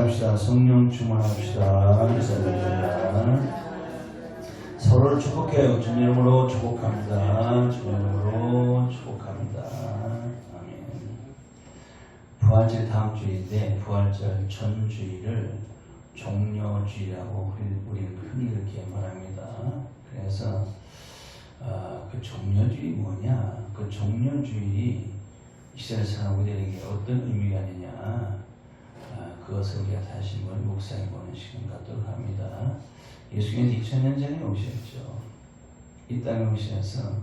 합시다. 성령 충만합시다. 감사합니다. 서로를 축복해요. 주님 이름으로 축복합니다. 주님 이름으로 축복합니다. 아멘. 부활절 다음 주일인데 부활절 전주일을 종려주일이라고 우리는 흔히 그렇게 말합니다. 그래서 그 종려주일이 뭐냐? 그 종려주일이 이스라엘 사람들에게 어떤 의미가 있느냐? 그것을 우리가 다시 한번 묵상해보는 시간 갖도록 합니다. 예수님은 2000년 전에 오셨죠. 이 땅에 오셔서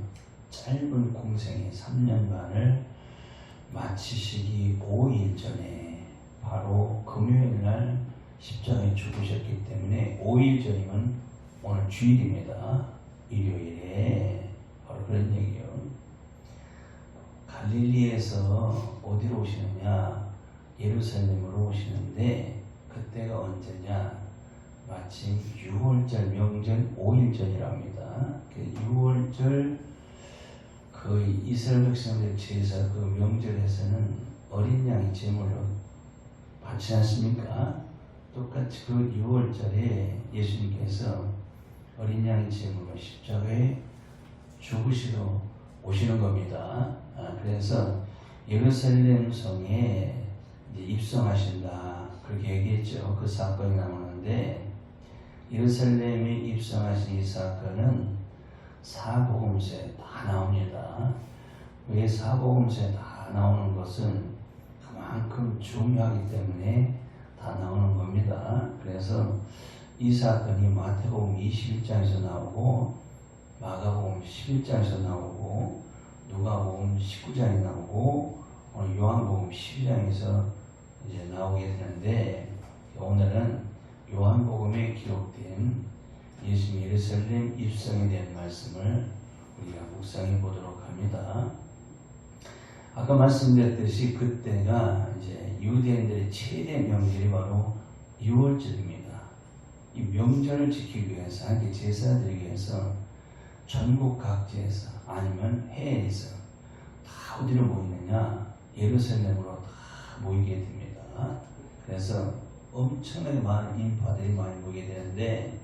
짧은 공생의 3년 반을 마치시기 5일 전에 바로 금요일날 십자가에 죽으셨기 때문에 5일 전이면 오늘 주일입니다. 일요일에 바로 그런 얘기예요. 갈릴리에서 어디로 오시느냐? 예루살렘으로 오시는데 그때가 언제냐? 마침 6월절 명절 5일 전이랍니다. 그 6월절 그 이스라엘 백성들 제사 그 명절에서는 어린 양이 제물로 받지 않습니까? 똑같이 그 6월절에 예수님께서 어린 양의 제물로 십자가에 죽으시러 오시는 겁니다. 그래서 예루살렘 성에 이제 입성하신다 그렇게 얘기했죠. 그 사건이 나오는데 예루살렘에 입성하신 이 사건은 사복음서에 다 나옵니다. 왜 사복음서에 다 나오는 것은 그만큼 중요하기 때문에 다 나오는 겁니다. 그래서 이 사건이 마태복음 21장에서 나오고 마가복음 11장에서 나오고 누가복음 19장에 나오고 오늘 요한복음 12장에서 이제 나오게 되는데 오늘은 요한복음에 기록된 예수님 예루살렘 입성에 대한 말씀을 우리가 묵상해 보도록 합니다. 아까 말씀드렸듯이 그때가 이제 유대인들의 최대 명절이 바로 6월절입니다. 이 명절을 지키기 위해서 하나님께 제사 드리기 위해서 전국 각지에서 아니면 해외에서 다 어디로 모이느냐? 예루살렘으로 다 모이게 됩니다. 그래서 엄청나게 많은 인파들이 많이 모이게 되는데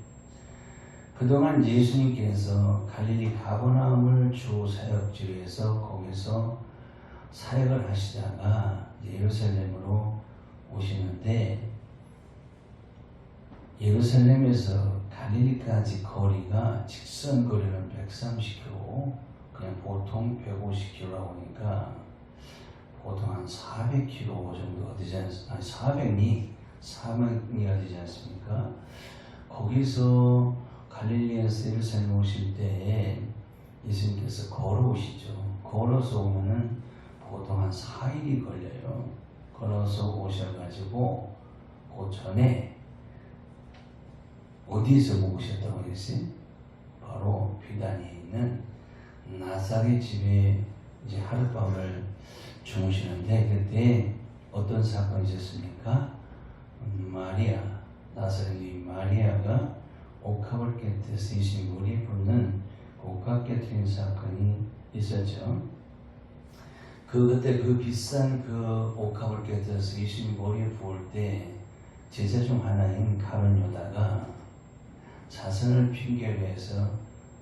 그동안 예수님께서 갈릴리 가버나움을 주 사역지로 해서 거기서 사역을 하시다가 예루살렘으로 오시는데 예루살렘에서 갈릴리까지 거리가 직선 거리는 130km, 그냥 보통 150km라고 하니까 보통 한 400km 정도가 되지 않습니까? 400리가 되지 않습니까? 거기서 갈릴리에서 예루살렘 오실 때 예수님께서 걸어오시죠. 걸어서 오면은 보통 한 4일이 걸려요. 걸어서 오셔가지고 그 전에 어디에서 묵으셨다고 했어요? 바로 비단에 있는 나사렛 집에 이제 하룻밤을 주무시는데 그때 어떤 사건이 있었습니까? 마리아, 나사렛의 마리아가 옥합을 깨뜨려서 예수님 머리에 붓는 옥합 깨뜨린 사건이 있었죠. 그때 그 비싼 그 옥합을 깨뜨려서 예수님 머리에 부을 때 제자 중 하나인 가룟 유다가 자선을 핑계로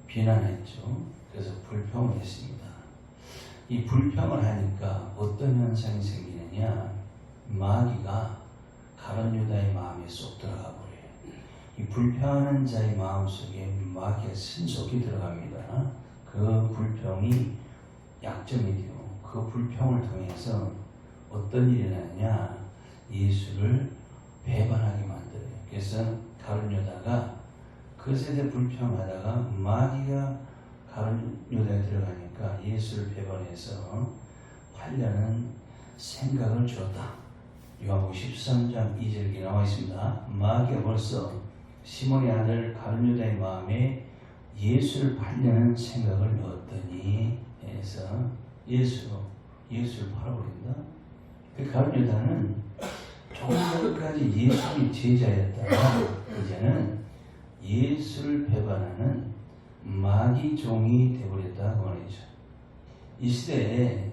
비난했죠. 그래서 불평을 했습니다. 이 불평을 하니까 어떤 현상이 생기느냐? 마귀가 가룟 유다의 마음에 쏙 들어가 버려요. 이 불평하는 자의 마음속에 마귀가 신속히 들어갑니다. 그 불평이 약점이 돼요. 그 불평을 통해서 어떤 일이 나느냐? 예수를 배반하게 만들어요. 그래서 가룟 유다가 그것에 대해 불평하다가 마귀가 가룟 유다에 들어가니까 예수를 배반해서 팔려는 생각을 주었다. 요한복음 13장 2절에 나와 있습니다. 마귀가 벌써 시몬의 아들 가룟 유다의 마음에 예수를 팔려는 생각을 넣었더니 해서 예수를 팔아버린다. 그 가룟 유다는 조금까지 예수의 제자였다가 이제는 예수를 배반하는 마귀 종이 되어버렸다고 말이죠. 이 시대에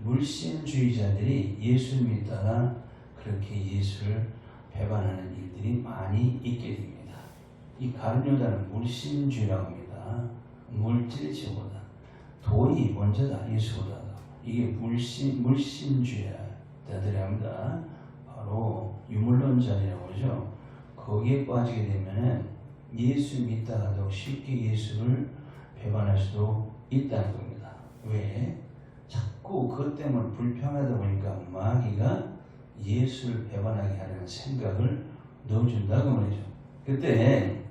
물신주의자들이 예수를 믿다가 그렇게 예수를 배반하는 일들이 많이 있게 됩니다. 이 가룟유다는 물심주의라고 합니다. 물질주의보다 돈이 먼저다. 예수보다. 이게 물심주의자들이 합니다. 바로 유물론자라고 그러죠. 거기에 빠지게 되면은 예수 믿다가도 쉽게 예수를 배반할 수도 있다는 겁니다. 왜? 자꾸 그것 때문에 불평하다 보니까 마귀가 예수를 배반하게 하려는 생각을 넣어준다고 말이죠. 그때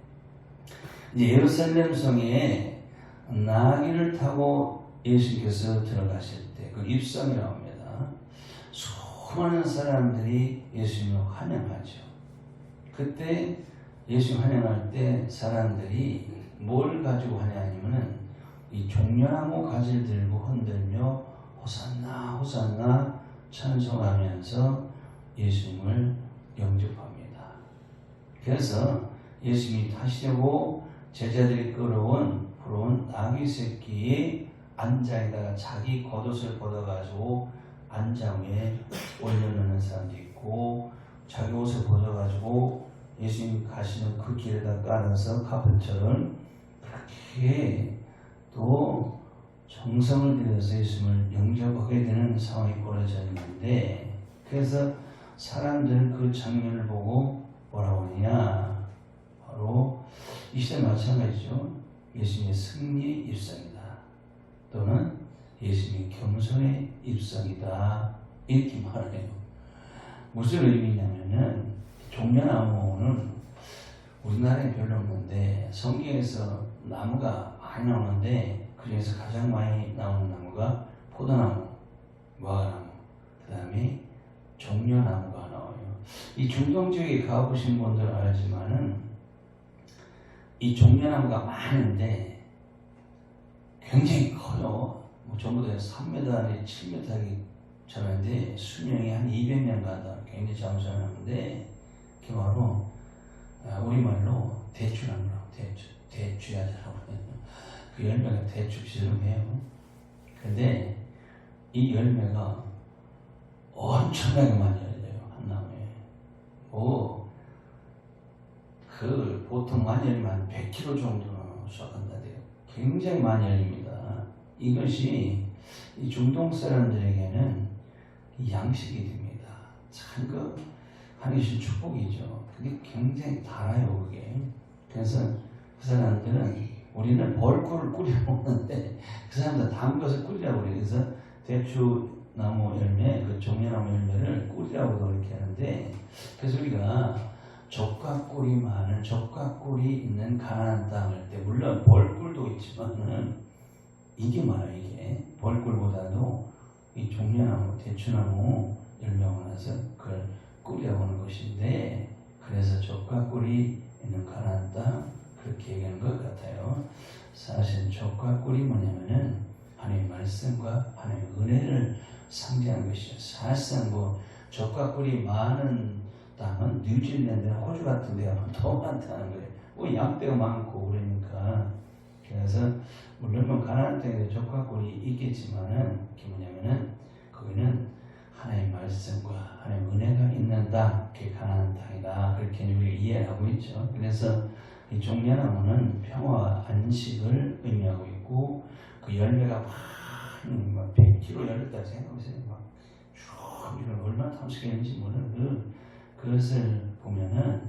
이제 예루살렘 성에 나귀를 타고 예수께서 들어가실 때 그 입성이라고 합니다. 수많은 사람들이 예수님을 환영하죠. 그때 예수 환영할 때 사람들이 뭘 가지고 환영하냐면은 이 종려나무 가지를 들고 흔들며 호산나 호산나 찬송하면서 예수님을 영접합니다. 그래서 예수님이 타시려고 제자들이 끌어온 나귀 새끼의 안장에다가 자기 겉옷을 벗어가지고 안장 위에 올려놓는 사람도 있고, 자기 옷을 벗어가지고 예수님 가시는 그 길에다 깔아서 카펫처럼 그렇게 또 정성을 들여서 예수님을 영접하게 되는 상황이 벌어져 있는데, 그래서 사람들은 그 장면을 보고 뭐라고 하느냐, 바로 이 시대 마찬가지죠. 예수님의 승리의 입성이다, 또는 예수님의 겸손의 입성이다, 이렇게 말해요. 무슨 의미냐면은 종려나무는 우리나라에 별로 없는데 성경에서 나무가 많이 나오는데 그 중에서 가장 많이 나오는 나무가 포도나무, 무화과나무, 그 다음에 종려나무가 나와요. 이 중동 지역에 가보신 분들 알지만은 이 종려나무가 많은데 굉장히 커요. 뭐 전부 다 3m 안에 7m짜리 자라는데 수명이 한 200년 가다. 굉장히 잠수하는데 그게 바로 우리말로 대추나무라고, 대추야자라고 해요. 그 열매가 대추처럼 해요. 근데 이 열매가 엄청나게 많이 열려요. 한 나무에. 그 보통 많이 열리면 100kg 정도는 쏟아낸다대요. 굉장히 많이 열립니다. 이것이 이 중동 사람들에게는 양식이 됩니다. 참 하나님 축복이죠. 그게 굉장히 달아요, 그게. 그래서 그 사람들은, 우리는 벌꿀을 끓여 먹는데 그 사람들은 담가서 끓이라고 그래요. 그래서 대추나무 열매, 그 종려나무 열매를 꿀이라고도 이렇게 하는데, 그래서 우리가 적과꿀이 많은, 적과꿀이 있는 가나안 땅을 때, 물론 벌꿀도 있지만은 이게 많아요. 이게 벌꿀보다도 이 종려나무, 대추나무 열매가 많아서 그걸 꿀이라고 하는 것인데, 그래서 적과꿀이 있는 가나안 땅, 그렇게 얘기하는 것 같아요. 사실 적과꿀이 뭐냐면은 하나님의 말씀과 하나님의 은혜를 상징하는 것이죠. 사실상 적과꿀이 많은 땅은 뉴질랜드나 호주 같은 데가 더 많다는 거예요. 양떼가 많고 그러니까. 그래서 물론 가나안 땅에 적과꿀이 있겠지만은 그게 뭐냐면은 거기는 하나님의 말씀과 하나님의 은혜가 있는 땅, 그게 가나안 땅이다, 그렇게 우리가 이해하고 있죠. 그래서 이 종려나무는 평화와 안식을 의미하고 있고, 그 열매가 막 100kg 열렸다고 생각하세요. 쭉 이런 얼마나 탐스럽는지 모르는 그것을 보면은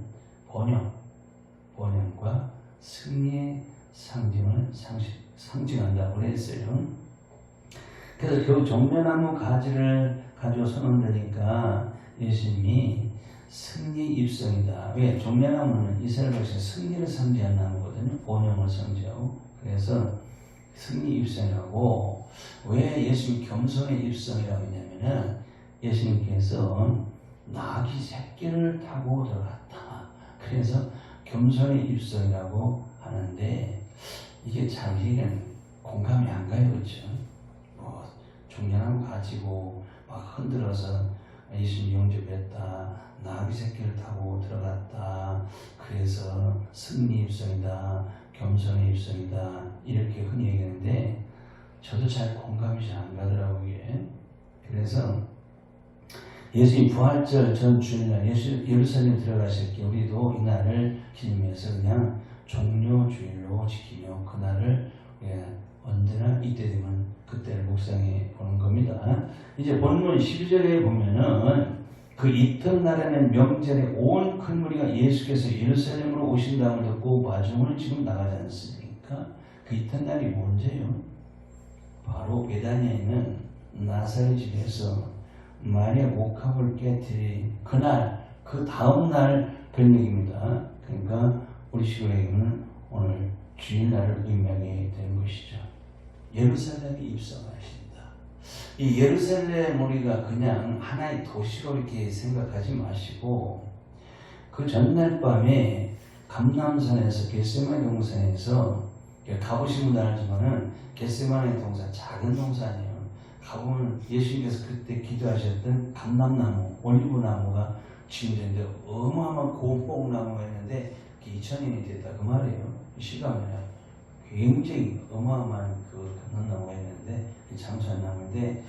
번영과 승리의 상징을 상징한다고 그랬어요. 그래서 그 종려나무 가지를 가지고 선언되니까 예수님이 승리 입성이다. 왜? 종려나무는 이스라엘 백성의 승리를 상징하는 나무거든요. 번영을 상징하고. 그래서 승리 입성이라고. 왜 예수님 겸손의 입성이라고 했냐면은 예수님께서 나귀 새끼를 타고 들어갔다. 그래서 겸손의 입성이라고 하는데, 이게 참 이해는 공감이 안 가요, 그렇죠? 종려나무 가지고 막 흔들어서 예수님 영접했다, 나귀 새끼를 타고 들어갔다, 그래서 승리 입성이다, 겸손의 입성이다, 이렇게 흔히 얘기하는데 저도 잘 공감이 잘 안 가더라고요. 그래서 예수님 부활절 전 주일날 예루살렘 들어가셨기에 우리도 이날을 기념해서 그냥 종료주일로 지키며 그날을 언제나 이때 되면 그때를 묵상해 보는 겁니다. 이제 본문 12절에 보면은 그 이튿날에는 명절에 온 큰 무리가 예수께서 예루살렘으로 오신다고 듣고 마중을 지금 나가지 않습니까? 그 이튿날이 언제요? 바로 베다니에 있는 나사렛 집에서 마리아 목합을 깨뜨린 그날, 그 다음날 별명입니다. 그러니까 우리 시골에게는 오늘 주일날을 의미하게 되는 것이죠. 예루살렘에 입성하신다. 이 예루살렘 우리가 그냥 하나의 도시로 이렇게 생각하지 마시고 그 전날 밤에 감람산에서 겟세마네 동산에서 가보신 분들 알지만은 겟세마네 동산 작은 동산이에요. 가보면 예수님께서 그때 기도하셨던 감람나무, 올리브나무가 지금인데 어마어마한 고목나무가 있는데 2000년이 됐다 그 말이에요. 시가면요. 굉장히 어마어마한 그 감람나무가 있는데 장수한 나무인데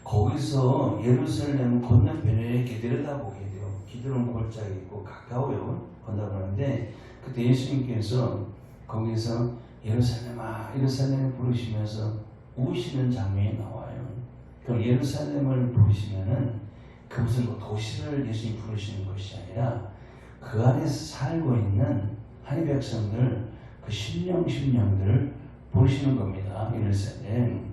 거기서 예루살렘 건너편에 이렇게 내려다보게 돼요. 기드론 골짜기 있고 가까워요. 건너보는데 그때 예수님께서 거기서 예루살렘아 예루살렘을 부르시면서 우시는 장면이 나와요. 그 예루살렘을 부르시면은 그 무슨 도시를 예수님 부르시는 것이 아니라 그 안에서 살고 있는 하나님의 백성들 그 심령들을 부르시는 겁니다. 예루살렘.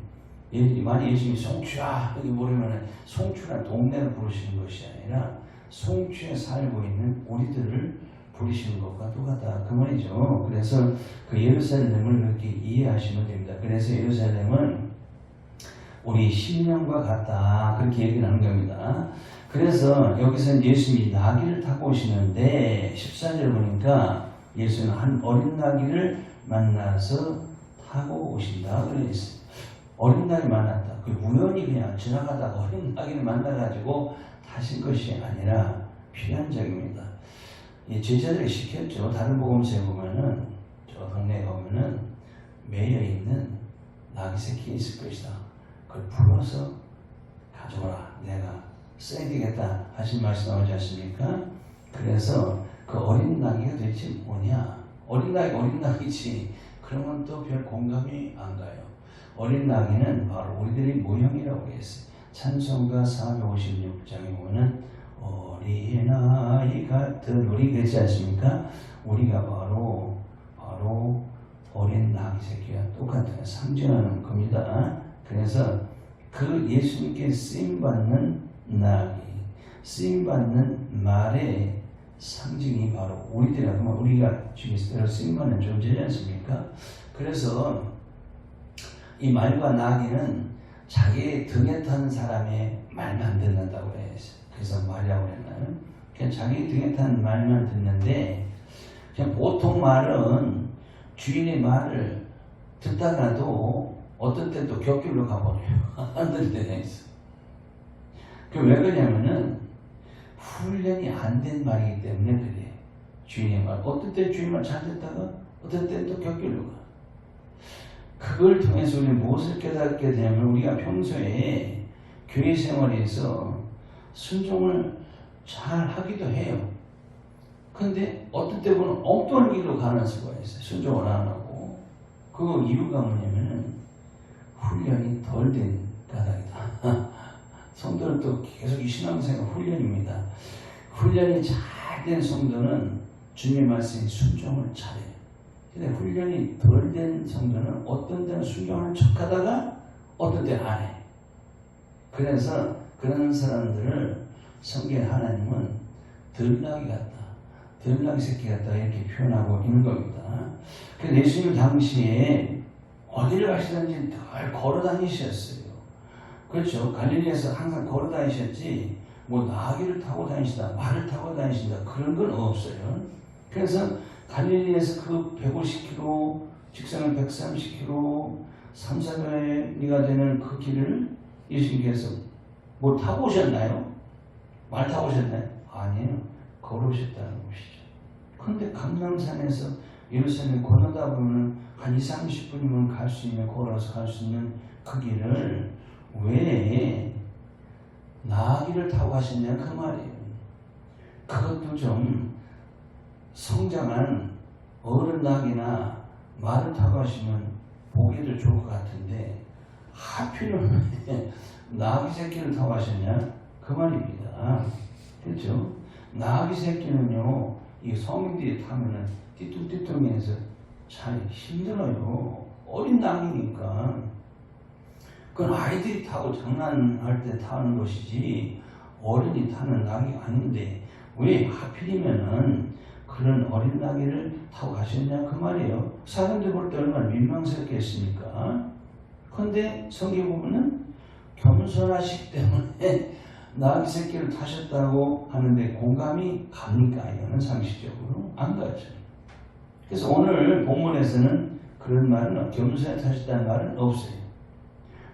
만약 예수님이 송추야 여기 모르면 송추란 동네를 부르시는 것이 아니라 송추에 살고 있는 우리들을 부르시는 것과 똑같다 그 말이죠. 그래서 그 예루살렘을 그렇게 이해하시면 됩니다. 그래서 예루살렘은 우리 심령과 같다 그렇게 얘기를 하는 겁니다. 그래서 여기서 예수님이 나귀를 타고 오시는데 14절 보니까 예수는 한 어린 나귀를 만나서 타고 오신다 그랬어요. 어린 나귀 만났다. 그 우연히 그냥 지나가다가 어린 나귀를 만나가지고 타신 것이 아니라 필연적입니다. 제자들이 시켰죠. 다른 복음서에 보면은 저 동네에 가면은 매여 있는 나귀 새끼 있을 것이다. 그걸 풀어서 가져오라. 내가 써야 되겠다 하신 말씀 나오지 않습니까? 그래서 그 어린 나귀가 도대체 뭐냐? 어린 나귀지. 그러면 또 별 공감이 안 가요. 어린 나귀는 바로 우리들의 모형이라고 했어요. 찬송가 456장에 보면은 어린아이 같은 우리 그렇지 않습니까? 우리가 바로 어린 나귀 새끼와 똑같은 상징하는 겁니다. 그래서 그 예수님께 쓰임받는 나귀, 쓰임받는 말의 상징이 바로 우리들이라 그러면 우리가 주님께서 쓰임받는 존재지 않습니까? 그래서 이 말과 나귀는 자기의 등에 탄 사람의 말만 듣는다고 해요. 그래서 말이라고 했나요? 그냥 자기 등에 탄 말만 듣는데 그냥 보통 말은 주인의 말을 듣다가도 어떤 때 또 격길로 가버려요. 안 들 때가 있어. 그 왜 그러냐면은 훈련이 안 된 말이기 때문에 그래. 주인의 말. 어떤 때 주인 말 잘 듣다가 어떤 때 또 격길로 가. 그걸 통해서 우리는 무엇을 깨닫게 되냐면 우리가 평소에 교회 생활에서 순종을 잘 하기도 해요. 근데 어떤 때 보면 엉뚱한 길로 가는 수가 있어요. 순종을 안 하고. 그 이유가 뭐냐면은 훈련이 덜 된 까닭이다. 성도는 또 계속 이 신앙생활 훈련입니다. 훈련이 잘 된 성도는 주님의 말씀에 순종을 잘해요. 근데 훈련이 덜 된 성도는 어떤 때는 순종을 척하다가 어떤 때는 안 해. 그래서 그런 사람들을 성경의 하나님은 들나귀 같다. 들나귀 새끼 같다 이렇게 표현하고 있는 겁니다. 그래서 예수님 당시에 어디를 가시든지 늘 걸어 다니셨어요. 그렇죠. 갈릴리에서 항상 걸어 다니셨지 뭐 나귀를 타고 다니시다 말을 타고 다니신다 그런 건 없어요. 그래서 갈릴리에서 그 150km 직선을 130km 3, 400리가 되는 그 길을 예수님께서 뭐 타고 오셨나요? 말 타고 오셨나요? 아니에요. 걸어오셨다는 것이죠. 그런데 감람산에서 예루살렘 건너다 보면 한 20, 30분이면 갈 수 있는 걸어서 갈 수 있는 그 길을 왜 나귀를 타고 가셨냐 그 말이에요. 그것도 좀 성장한 어른 나귀나 말을 타고 가시면 보기도 좋을 것 같은데 하필은 나귀 새끼를 타고 가셨냐 그 말입니다. 그렇죠? 나귀 새끼는요 이 성인들이 타면은 띠뚱띠뚱해서 잘 힘들어요. 어린 나귀니까. 그건 아이들이 타고 장난할 때 타는 것이지 어른이 타는 나귀가 아닌데 왜 하필이면은 그런 어린 나귀를 타고 가셨냐 그 말이에요. 사람들 볼 때 얼마나 민망스럽겠습니까? 그런데 성경 보면은 겸손하시기 때문에 나귀 새끼를 타셨다고 하는데 공감이 갑니까? 이거는 상식적으로 안 가죠. 그래서 오늘 본문에서는 그런 말은 겸손히 타셨다는 말은 없어요.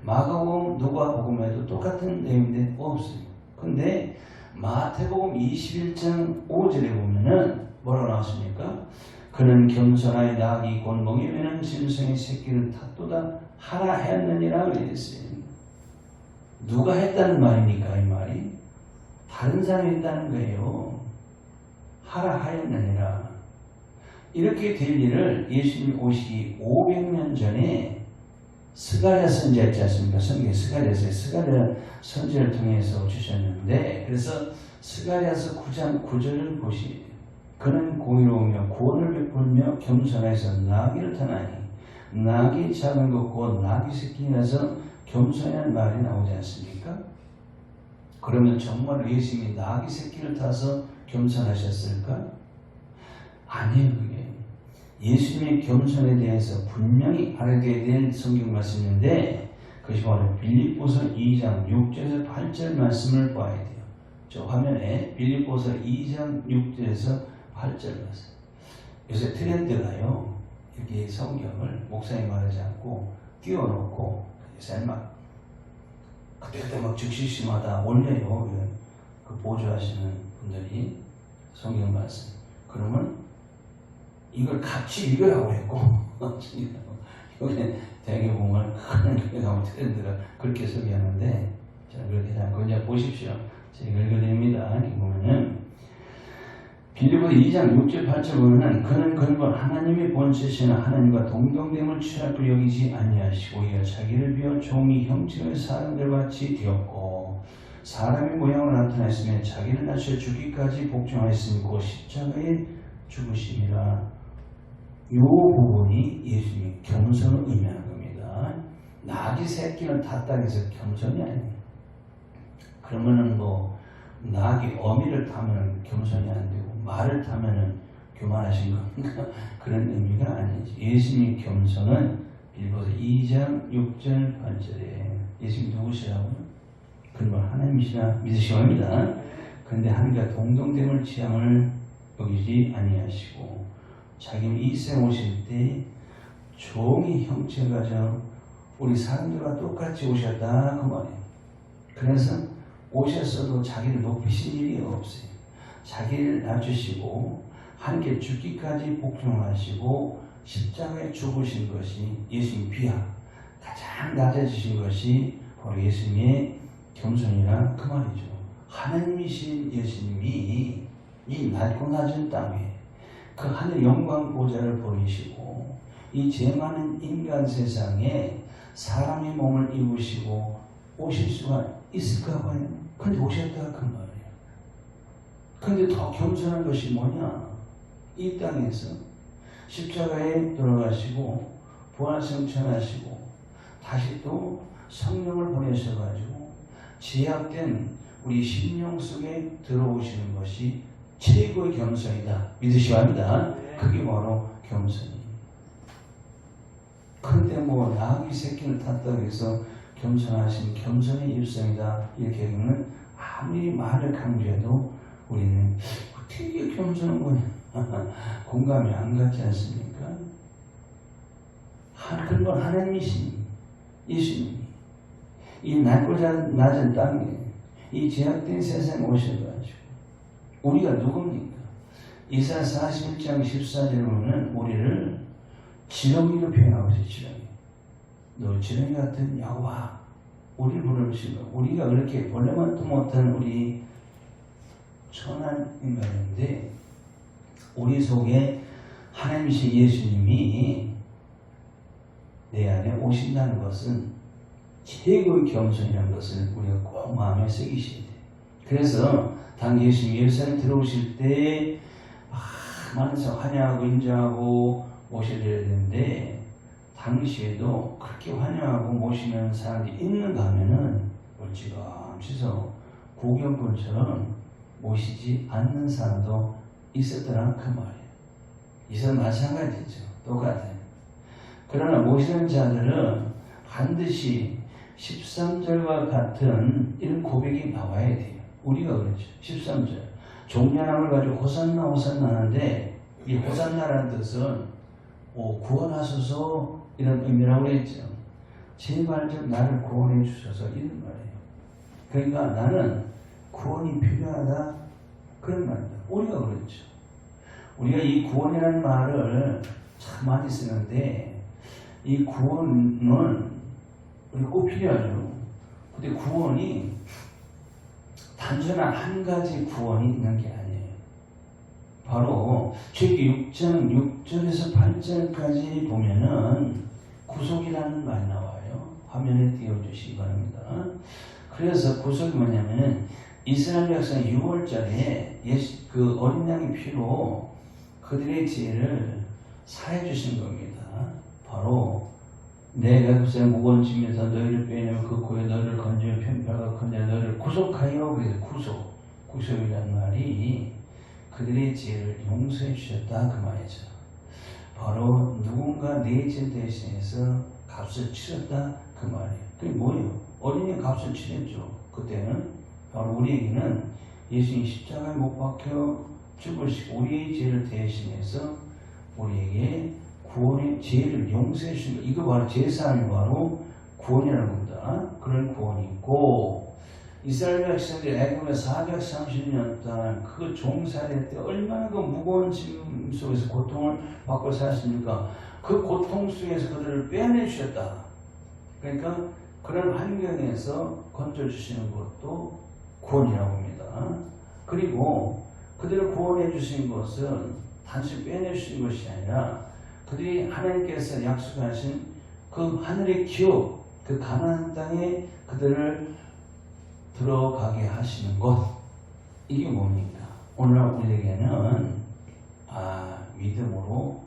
마가복음, 누가복음에도 똑같은 내용인데 없어요. 근데 마태복음 21장 5절에 보면은 뭐라고 나왔습니까? 그는 겸손하여 나귀 곧 멍에 매는 짐승의 새끼를 탔도다 하라 했느니라 그랬어요. 누가 했다는 말입니까? 이 말이 다른 사람이 했다는 거예요. 하라 하였느니라. 이렇게 될 일을 예수님 오시기 500년 전에 스가랴 선지자 있지 않습니까? 성경 스가랴에서 스가랴 선지를 통해서 주셨는데 그래서 스가랴서 9장 9절을 보시면 그는 공의로우며 구원을 베풀며 겸손해서 나귀를 타나니 나귀 작은 것 곧 나귀 새끼라서 겸손한 말이 나오지 않습니까? 그러면 정말 예수님이 나귀 새끼를 타서 겸손하셨을까? 아니에요. 그게 예수님의 겸손에 대해서 분명히 알게 될 성경 말씀인데 그것이 바로 빌립보서 2장 6절에서 8절 말씀을 봐야 돼요. 저 화면에 빌립보서 2장 6절에서 8절 말씀. 요새 트렌드가요. 이렇게 성경을 목사님 말하지 않고 띄워놓고 요새 막 그때 막 즉시시마다 올려요. 그 보조하시는 분들이 성경 말씀. 그러면 이걸 같이 읽으라고 했고 여기 대개봉을 큰 교회 가면 트렌드가 그렇게 소개하는데 자 그렇게 않고 이제 보십시오. 제가 읽어드립니다. 이렇게 보면은 빌립보서 2장 6절 8절 보면은 그는 근본 하나님의 본체시나 하나님과 동등됨을 취할 여기지 아니하시고 이어 자기를 비워 종이 형체의 사람들 같이 되었고 사람의 모양으로 나타났으며 자기를 낮춰 죽기까지 복종하였으니 곧 십자가에 죽으심이라. 이 부분이 예수님이 겸손을 의미하는 겁니다. 나귀 새끼는 탔다 해서 겸손이 아니에요. 그러면은 뭐 나귀 어미를 타면 겸손이 안 되고 말을 타면은 교만하신 건가? 그런 의미가 아니지. 예수님의 겸손은 빌립보서 2장 6절 8절에 예수님 누구시라고요? 그건 하나님이시라 믿으시기 바랍니다. 그런데 하나님과 동등됨을 취함을 여기지 아니하시고 자기는 이 생 오실 때 종의 형체가 저 우리 사람들과 똑같이 오셨다 그 말이에요. 그래서 오셨어도 자기를 높이신 일이 없어요. 자기를 낮추시고 하나님께 죽기까지 복종하시고 십자가에 죽으신 것이 예수님 비하 가장 낮아지신 것이 바로 예수님의 겸손이라 그 말이죠. 하나님이신 예수님이 이 낮고 낮은 땅에 그 하늘 영광 보좌를 버리시고 이 죄 많은 인간 세상에 사람의 몸을 입으시고 오실 수가 있을까 봐요. 근데 오셨다 그 말이에요. 근데 더 겸손한 것이 뭐냐? 이 땅에서 십자가에 돌아가시고 부활승천하시고 다시 또 성령을 보내셔가지고 제약된 우리 심령 속에 들어오시는 것이 최고의 겸손이다. 믿으시기 바랍니다. 그게 바로 겸손이에요. 근데 뭐 나귀 새끼를 탔다고 해서 겸손하신 겸손의 일성이다. 이렇게 하면 아무리 말을 강조해도 우리는 되게 겸손한 거냐. 공감이 안 가지 않습니까? 근본 하나님이신 예수님이 이 낮고 낮은 땅에 이 제약된 세상에 오셔가지고 우리가 누굽니까? 이사야 41장 14절에 보면 우리를 지렁이로 표현하고 있어요. 지렁이. 너 지렁이 같은 여호와 우리를 부르신 거. 우리가 그렇게 원래만도 못한 우리 천한 인간인데 우리 속에 하나님이신 예수님이 내 안에 오신다는 것은 최고의 겸손이라는 것을 우리가 꼭 마음에 새기셔야 돼요. 그래서 당 예수님이 예루살렘 들어오실 때 많은 사람 환영하고 인정하고 모셔야 되는데 당시에도 그렇게 환영하고 모시는 사람들이 있는가 하면은 멀찌감치서 구경꾼처럼 모시지 않는 사람도 있었더라 그 말이에요. 이 사람 마찬가지죠. 똑같아요. 그러나 모시는 자들은 반드시 13절과 같은 이런 고백이 나와야 돼요. 우리가 그렇죠. 13절. 종려나무를 가지고 호산나 호산나 하는데 이 호산나라는 뜻은 구원하소서 이런 의미라고 그랬죠. 제발 좀 나를 구원해 주셔서 이런 말이에요. 그러니까 나는 구원이 필요하다 그런 말입니다. 우리가 그렇죠. 우리가 이 구원이라는 말을 참 많이 쓰는데 이 구원은 우리가 꼭 필요하죠. 근데 구원이 단순한 한 가지 구원이 있는 게 아니에요. 바로 출애굽기 6장 6절에서 8절까지 보면은 구속이라는 말이 나와요. 화면에 띄워주시기 바랍니다. 그래서 구속이 뭐냐면은 이스라엘 백성 6월절에 그 어린 양의 피로 그들의 죄를 사해 주신 겁니다. 바로 내가 그새 무거운 짐에서 너희를 빼내어 그 고에 너희를 건져 편파가 건져 너희를 구속하여 그래서 구속이라는 말이 그들의 죄를 용서해 주셨다 그 말이죠. 바로 누군가 내 죄 대신해서 값을 치렀다 그 말이에요. 그게 뭐예요? 어린이 값을 치렀죠. 그때는 바로 우리에게는 예수님이 십자가에 못 박혀 죽으시고 우리의 죄를 대신해서 우리에게 구원의 죄를 용서해 주신 거. 이거 바로 제사함이 바로 구원이라는 겁니다. 그런 구원이 있고 이스라엘 백성들이 애굽에 430년 동안 그 종살이할 때 얼마나 그 무거운 짐 속에서 고통을 받고 살았습니까? 그 고통 속에서 그들을 빼내 주셨다. 그러니까 그런 환경에서 건져 주시는 것도 구원이라고 합니다. 그리고 그들을 구원해 주신 것은 단순히 빼내 주신 것이 아니라 그들이 하나님께서 약속하신 그 하늘의 기업, 그 가나안 땅에 그들을 들어가게 하시는 것. 이게 뭡니까? 오늘 우리에게는 믿음으로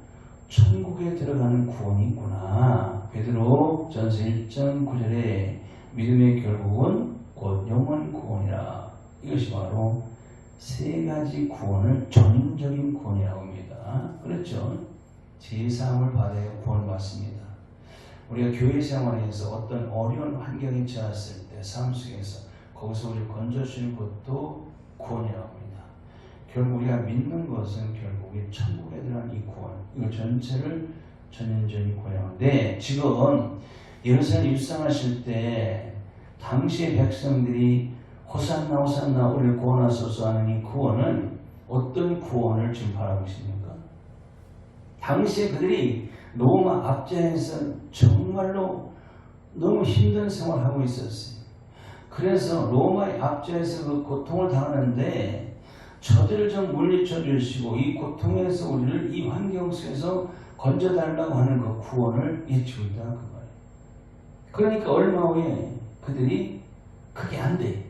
천국에 들어가는 구원이 있구나. 베드로 전서 1장 9절에 믿음의 결국은 곧 영원 구원이라. 이것이 바로 세 가지 구원을 전인적인 구원이라고 합니다. 그렇죠? 제사함을 받아야 구원을 받습니다. 우리가 교회 생활에서 어떤 어려운 환경에 처했을 때 삶 속에서 거기서 우리를 건져주는 것도 구원이라고 합니다. 결국 우리가 믿는 것은 결국에 천국에 들어간 이 구원, 이거 전체를 전인적인 구원인데 지금 예루살렘 입성하실 때 당시의 백성들이 호산나 호산나 우리를 구원하소서 하는 이 구원은 어떤 구원을 지금 바라고 있습니까? 당시에 그들이 로마 압제에서 정말로 너무 힘든 생활을 하고 있었어요. 그래서 로마의 압제에서 그 고통을 당하는데 저들을 좀 물리쳐 주시고 이 고통에서 우리를 이 환경 속에서 건져달라고 하는 그 구원을 예치고 있다 그 말이에요. 그러니까 얼마 후에 그들이 그게 안 돼.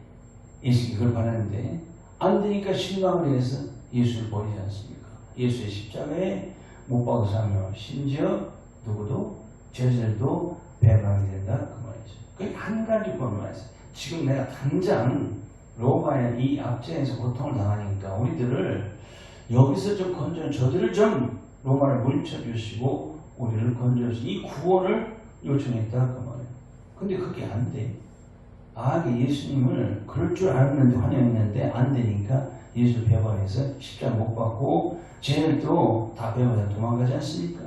예수님이 그걸 바라는데 안 되니까 실망을 해서 예수를 버리지 않습니까? 예수의 십자가에 못 박으사며 심지어 누구도 죄들도 배반하게 된다 그 말이죠. 그게 한 가지 구원만 있어요. 지금 내가 당장 로마의 이 압제에서 고통을 당하니까 우리들을 여기서 좀 건져 저들을 좀 로마를 물리쳐 주시고 우리를 건져 주시고 이 구원을 요청했다 그 말이에요. 근데 그게 안 돼. 예수님을 그럴 줄 알았는데 환영했는데 안 되니까 예수 배반해서 십자가 못 받고 죄를 또 다 배반해서 도망가지 않습니까?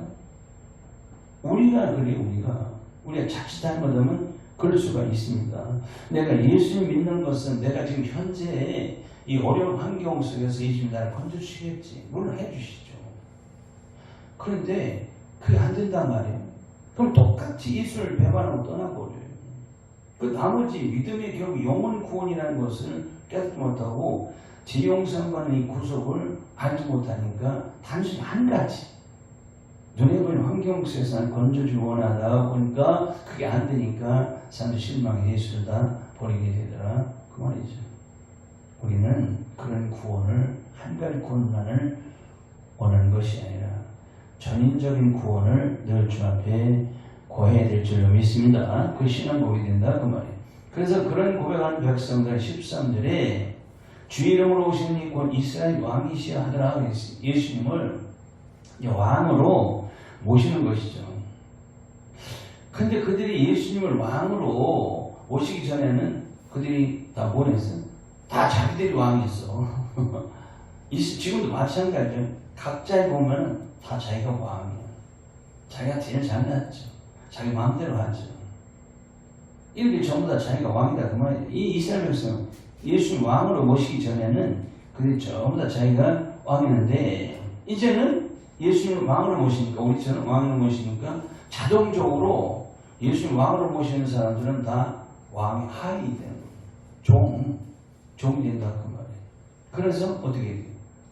우리가 그래 우리가 자칫 잘못하면 그럴 수가 있습니다. 내가 예수님 믿는 것은 내가 지금 현재 이 어려운 환경 속에서 예수님 나를 건져주시겠지. 물론 해주시죠. 그런데 그게 안 된단 말이에요. 그럼 똑같이 예수를 배반하고 떠나버려요. 그 나머지 믿음의 결국 영혼 구원이라는 것을 깨닫지 못하고 재용성과는 이 구속을 알지 못하니까 단순히 한 가지 눈에 보이는 환경 속에서 건져주기 원하다 보니까 그게 안 되니까 사람들이 실망해 예수를 다 버리게 되더라 그 말이죠. 우리는 그런 구원을 한 가지 구원만을 원하는 것이 아니라 전인적인 구원을 늘 주 앞에 구해야 될 줄로 믿습니다. 그 신앙 고백이 된다 그 말이에요. 그래서 그런 고백하는 백성들 13절에 주 이름으로 오시는 이 곧 이스라엘 왕이시여 하더라. 예수님을 왕으로 모시는 것이죠. 근데 그들이 예수님을 왕으로 모시기 전에는 그들이 다 뭐 했어? 다 자기들이 왕이었어. 지금도 마찬가지죠. 각자에 보면 다 자기가 왕이야. 자기가 제일 잘났죠. 자기 마음대로 하죠. 이렇게 전부 다 자기가 왕이다 그 말이에요. 이 이스라엘 백성 예수님 왕으로 모시기 전에는 그들이 전부 다 자기가 왕이었는데 이제는 예수님 왕으로 모시니까 우리처럼 왕으로 모시니까 자동적으로 예수님 왕으로 모시는 사람들은 다 왕의 하위 되는 거예요. 종이 된다 그 말이에요. 그래서 어떻게 돼요?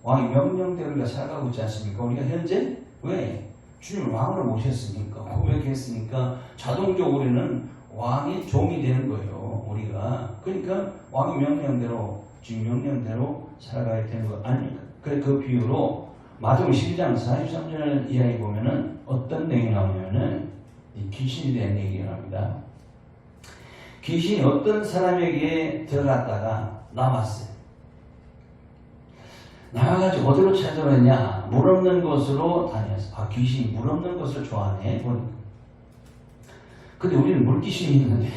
왕의 명령대로 우리가 살아가고 있지 않습니까? 우리가 현재 왜? 주님을 왕으로 모셨으니까 고백했으니까 자동적으로 우리는 왕의 종이 되는 거예요. 우리가 그러니까 왕의 명령대로 주님 명령대로 살아가야 되는 거 아닙니까? 그 비유로 마태복음 12장 43절 이하에 보면은 어떤 내용이 나오냐면은 이 귀신에 대한 얘기가 나옵니다. 귀신이 어떤 사람에게 들어갔다가 나왔어요. 나와가지고 어디로 찾아왔냐? 물 없는 곳으로 다녔어. 아, 귀신이 물 없는 곳을 좋아하네. 보니까. 근데 우리는 물귀신이 있는데.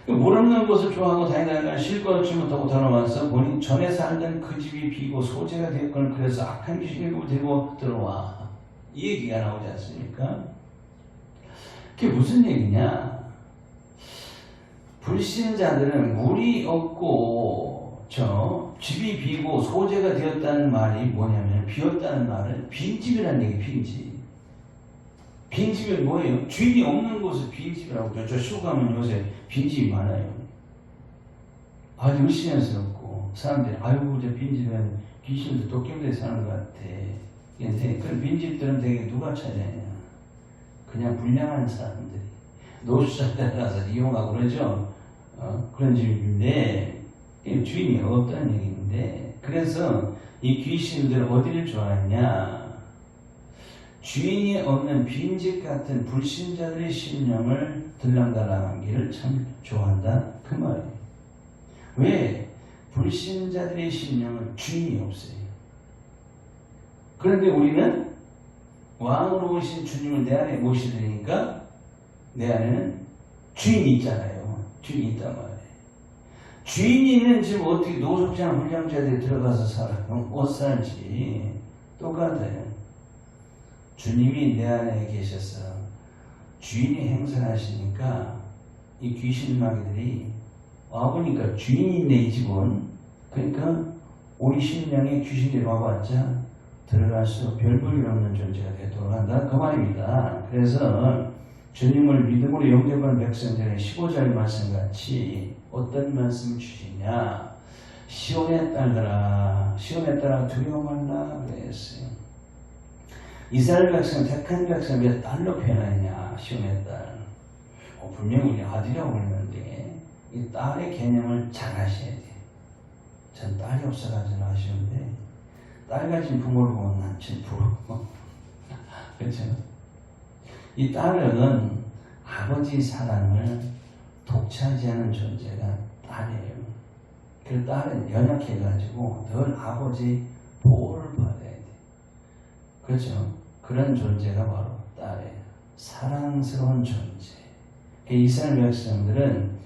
물 없는 곳을 좋아하고 다니다가 쉴 것 얻지 못하고 돌아와서 본인 전에 살던 그 집이 비고 소재가 되었거늘 그래서 악한 귀신을 데리고 들어와. 이 얘기가 나오지 않습니까? 그게 무슨 얘기냐? 불신자들은 물이 없고 집이 비고 소재가 되었다는 말이 뭐냐면 비었다는 말은 빈집이라는 얘기. 빈집은 뭐예요? 주인이 없는 곳을 빈집이라고 그러죠. 저 시골 가면 요새 빈집이 많아요. 아주 의심스럽고 사람들이 아이고 저 빈집은 귀신도 도깨비들이 사는 것 같아. 근데 그런 빈집들은 되게 누가 찾아내냐? 그냥 불량한 사람들이 노숙자들 가서 이용하고 그러죠. 그런 집인데 주인이 없다는 얘기인데 그래서 이 귀신들 어디를 좋아하냐? 주인이 없는 빈집 같은 불신자들의 심령을 들락달락하기를 참 좋아한다 그 말이에요. 왜? 불신자들의 심령은 주인이 없어요. 그런데 우리는 왕으로 오신 주님을 내 안에 모시려니까 내 안에는 주인이 있잖아요. 주인이 있단 말이에요. 주인이 있는 집 어떻게 노숙자나 불량자들이 들어가서 살아요? 못 살지. 똑같아요. 주님이 내 안에 계셔서 주인이 행사하시니까 이 귀신마귀들이 와보니까 주인이 있네 이 집은. 그러니까 우리 심령에 귀신들이 와봤자 들어갈 수 별 볼일 없는 존재가 되도록 한다 그 말입니다. 그래서 주님을 믿음으로 영접한 백성들의 15절 말씀같이 어떤 말씀을 주시냐? 시온의 딸들아 두려워 말라 그랬어요. 이스라엘 백성 택한 백성을 왜 딸로 표현하느냐? 시온의 딸. 분명히 우리 아들이라고 그러는데 이 딸의 개념을 잘 아셔야 돼. 전 딸이 없어가지고 아쉬운데 딸 가진 부모를 보면 난 참 부러워. 그렇죠? 이 딸은 아버지 사랑을 독차지하는 존재가 딸이에요. 그 딸은 연약해가지고 늘 아버지 보호를 받아야 돼. 그렇죠? 그런 존재가 바로 딸이에요. 사랑스러운 존재. 이스라엘 백성들은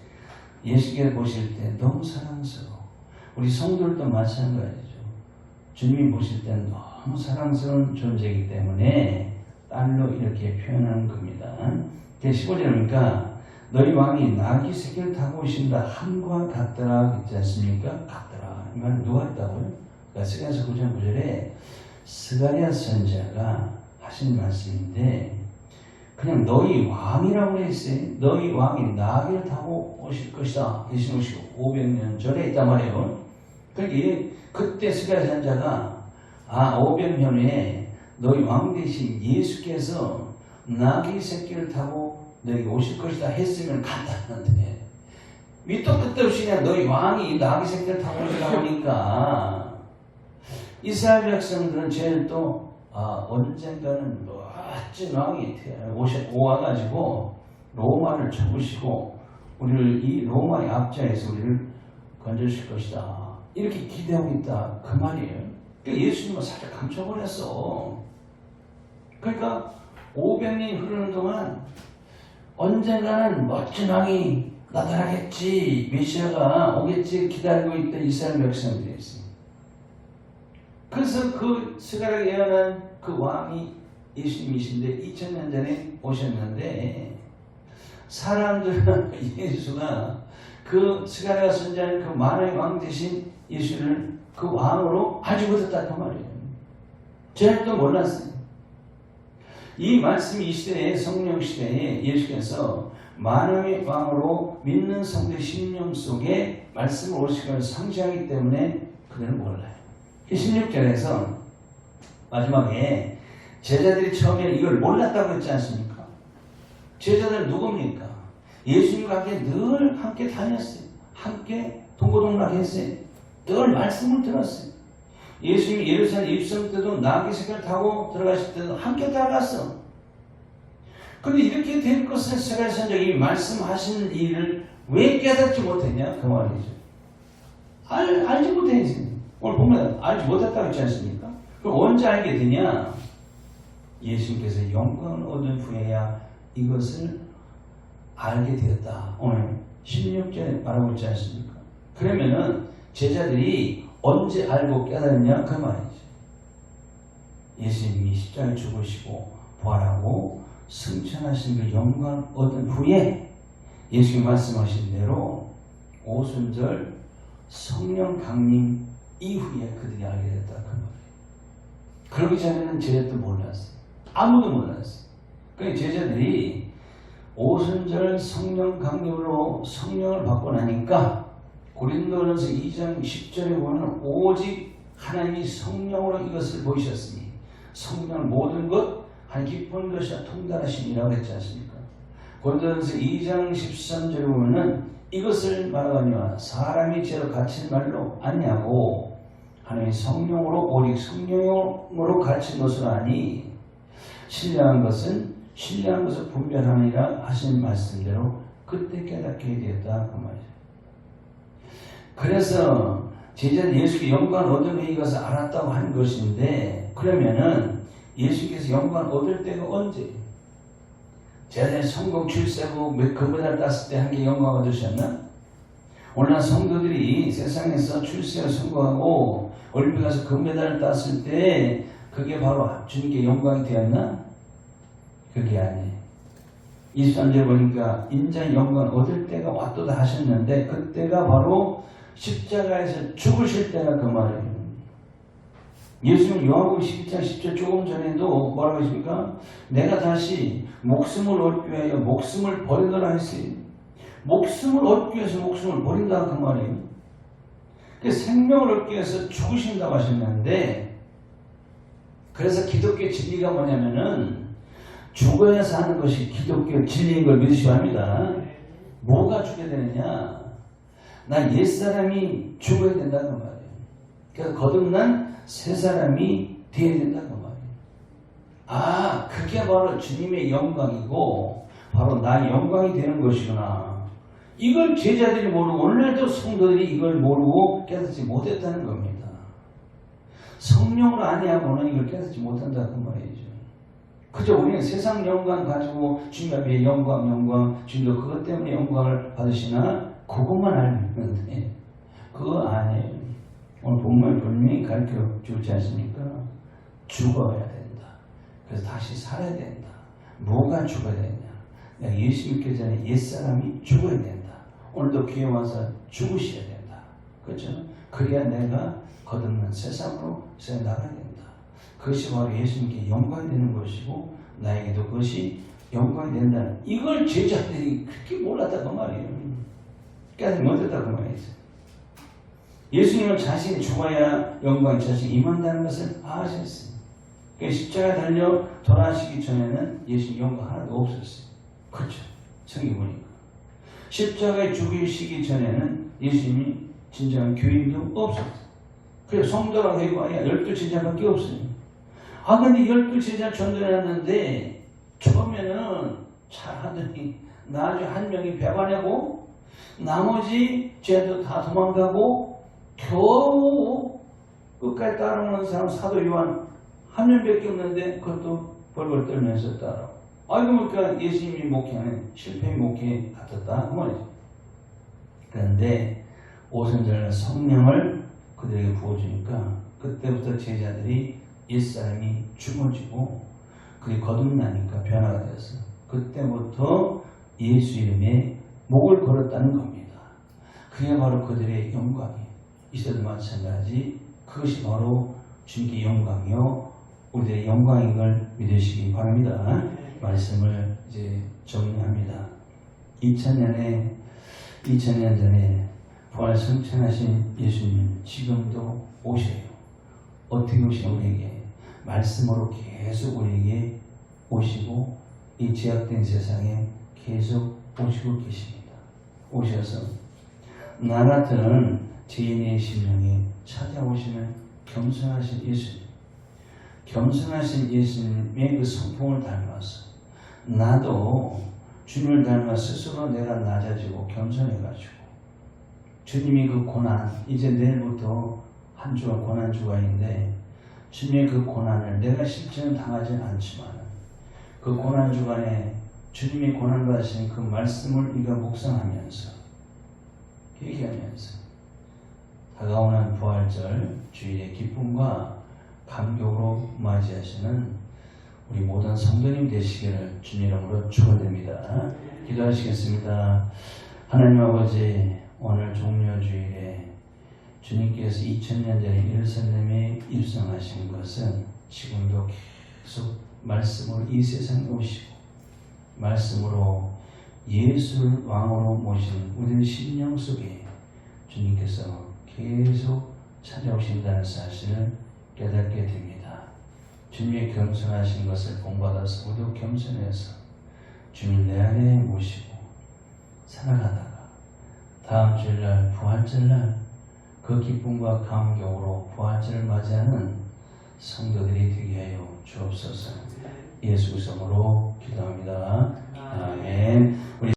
예수께서 보실 때 너무 사랑스러워. 우리 성도들도 마찬가지죠. 주님이 보실 때는 너무 사랑스러운 존재이기 때문에 딸로 이렇게 표현하는 겁니다. 15절에 보니까 너희 왕이 나귀 새끼를 타고 오신다 함과 같더라 그랬지 않습니까? 같더라. 이 말은 누가 했다고요? 그러니까 스가랴서 9장 9절에 스가랴 선지자가 하신 말씀인데 그냥 너희 왕이라고 그랬어요. 너희 왕이 나귀를 타고 오실 것이다. 대신 오시고 500년 전에 있단 말이에요. 그러니까 그때 스가랴 선지자가 500년 후에 너희 왕 대신 예수께서 나귀 새끼를 타고 너희가 오실 것이다 했으면 간단한데 밑도 끝도 없이 그냥 너희 왕이 나귀 새끼를 타고 오시다 보니까 이스라엘 백성들은 제일 또 언젠가는 멋진 왕이 오와가지고 로마를 쳐부시고 우리를 이 로마의 압제에서 우리를 건져줄 것이다. 이렇게 기대하고 있다. 그 말이에요. 그러니까 예수님은 살짝 감춰버렸어. 그러니까 500년이 흐르는 동안 언젠가는 멋진 왕이 나타나겠지, 메시아가 오겠지 기다리고 있던 이스라엘 백성들이 있어요. 그래서 그 스가랴가 예언한 그 왕이 예수님이신데 2000년 전에 오셨는데 사람들은 예수가 그 스가랴가 선지자는 그 만왕의 왕 대신 예수를 그 왕으로 알지 못했다고 말이에요. 저희도 몰랐어요. 이 말씀이 이 시대에 성령 시대에 예수께서 만왕의 왕으로 믿는 성도의 심령 속에 말씀을 오실 것을 상징하기 때문에 그들은 몰라요. 16절에서 마지막에 제자들이 처음에 이걸 몰랐다고 했지 않습니까? 제자들은 누굽니까? 예수님과 함께 다녔어요. 함께 동고동락했어요. 늘 말씀을 들었어요. 예수님이 예루살렘 입성 때도 나귀 새끼를 타고 들어가실 때도 함께 따라갔어. 그런데 이렇게 될 것을 스가랴 선지자가 이 말씀하신 일을 왜 깨닫지 못했냐? 그 말이죠. 알지 못했지. 오늘 보면 알지 못했다고 했지 않습니까? 그럼 언제 알게 되냐? 예수님께서 영광을 얻은 후에야 이것을 알게 되었다. 오늘 16절에 말하고 있지 않습니까? 그러면은 제자들이 언제 알고 깨달았냐? 그 말이죠. 예수님이 십자가에 죽으시고 부활하고 승천하신 그 영광 얻은 후에 예수님이 말씀하신 대로 오순절 성령 강림 이후에 그들이 알게 됐다. 그 말이에요. 그러기 전에는 제자도 몰랐어요. 아무도 몰랐어요. 그러니까 제자들이 오순절 성령 강림으로 성령을 받고 나니까 고린도전서 2장 10절에 보면 오직 하나님이 성령으로 이것을 보이셨으니 성령 모든 것 한 깊은 것이야 통달하시니라고 했지 않습니까? 고린도전서 2장 13절에 보면은 이것을 말하거니와 사람이 죄로 갇힌 말로 아니하고 하나님의 성령으로 오직 성령으로 갇힌 것을 아니 신령한 것은 신령한 것을 분별하느니라 하신 말씀대로 그때 깨닫게 되었다 그 말이죠. 그래서 제자는 예수께 영광을 얻은 후에 이것을 알았다고 한 것인데 그러면은 예수께서 영광을 얻을 때가 언제? 제자들이 성공 출세하고 금메달 땄을 때 한 게 영광 얻으셨나? 오늘날 성도들이 세상에서 출세를 성공하고 올림픽 가서 금메달을 땄을 때 그게 바로 주님께 영광이 되었나? 그게 아니에요. 23절 보니까 인자의 영광 얻을 때가 왔도다 하셨는데 그때가 바로 십자가에서 죽으실 때가 그 말이에요. 예수님 요한복음 12장 10절 조금 전에도 뭐라고 했습니까? 내가 다시 목숨을 얻기 위하여 목숨을 버리더라 했어요. 목숨을 얻기 위해서 목숨을 버린다 그 말이에요. 생명을 얻기 위해서 죽으신다고 하셨는데 그래서 기독교 진리가 뭐냐면은 죽어야 사는 것이 기독교 진리인 걸 믿으셔야 합니다. 뭐가 죽어야 되느냐? 나 옛사람이 죽어야 된다는 말이에요. 그래서 거듭난 새 사람이 되어야 된다는 말이에요. 그게 바로 주님의 영광이고 바로 나의 영광이 되는 것이구나. 이걸 제자들이 모르고 오늘날도 성도들이 이걸 모르고 깨닫지 못했다는 겁니다. 성령으로 아니하고는 이걸 깨닫지 못한다는 말이죠. 그저 우리는 세상 영광 가지고 주님 앞에 영광 주님도 그것 때문에 영광을 받으시나 그것만 알고 있는데 그거 아니에요. 오늘 본문에 분명히 가르쳐 주지 않습니까? 죽어야 된다. 그래서 다시 살아야 된다. 뭐가 죽어야 되냐? 내가 예수 믿기 전에 옛사람이 죽어야 된다. 오늘도 귀에 와서 죽으셔야 된다. 그렇죠? 그래야 내가 거듭난 세상으로 나가야 된다. 그것이 바로 예수님께 영광이 되는 것이고 나에게도 그것이 영광이 된다는 이걸 제자들이 그렇게 몰랐다고 말이에요. 깨닫지 못했다고 말이죠. 예수님은 자신이 죽어야 영광이 자신이 임한다는 것을 아셨어요. 그러니까 십자가에 달려 돌아가시기 전에는 예수님 영광 하나도 없었어요. 그렇죠. 성경 보니까. 십자가에 죽으시기 전에는 예수님이 진정한 교인도 없었어요. 그래서 성도라고 해봐야 12제자밖에 없어요. 근데 12제자 전도해놨는데 처음에는 잘하더니 나중에 한 명이 배반하고 나머지 쟤도 다 도망가고 겨우 끝까지 따라오는 사람 사도 요한 한 명밖에 없는데 그것도 벌벌 떨면서 따라오. 그러니까 예수님이 목회하는 실패의 목회 같았다 그 말이죠. 그런데 오순절 성령을 그들에게 부어주니까 그때부터 제자들이 옛사람이 죽어지고 그게 거듭나니까 변화가 되었어요. 그때부터 예수 이름에 목을 걸었다는 겁니다. 그게 바로 그들의 영광이에요. 이스라엘도 마찬가지. 그것이 바로 주님께 영광이요 우리들의 영광인 걸 믿으시기 바랍니다. 말씀을 이제 정리합니다. 2000년 전에 부활 성천하신 예수님 지금도 오셔요. 어떻게 오시는 우리에게 말씀으로 계속 우리에게 오시고 이 제약된 세상에 계속 오시고 계십니다. 오셔서 나 같은 죄인의 심령에 찾아오시는 겸손하신 예수님, 겸손하신 예수님의 그 성품을 닮아서 나도 주님을 닮아 스스로 내가 낮아지고 겸손해가지고 주님이 그 고난, 이제 내일부터 한 주가 고난주가 있는데 주님의 그 고난을 내가 실제는 당하지는 않지만 그 고난주간에 주님이 고난받으신 그 말씀을 우리가 묵상하면서 회개하면서 다가오는 부활절 주일의 기쁨과 감격으로 맞이하시는 우리 모든 성도님 되시기를 주님 이름으로 축원드립니다. 기도하시겠습니다. 하나님 아버지, 오늘 종료주일에 주님께서 2000년 전에 예루살렘에 입성하신 것은 지금도 계속 말씀으로 이 세상에 오시고 말씀으로 예수를 왕으로 모신 우리의 심령 속에 주님께서 계속 찾아오신다는 사실을 깨닫게 됩니다. 주님의 겸손하신 것을 본받아서 우리도 겸손해서 주님 내 안에 모시고 살아가다가 다음 주일날 부활절날 그 기쁨과 감격으로 부활절을 맞이하는 성도들이 되게 하여 주옵소서. 예수 이름으로 기도합니다. 아멘. 우리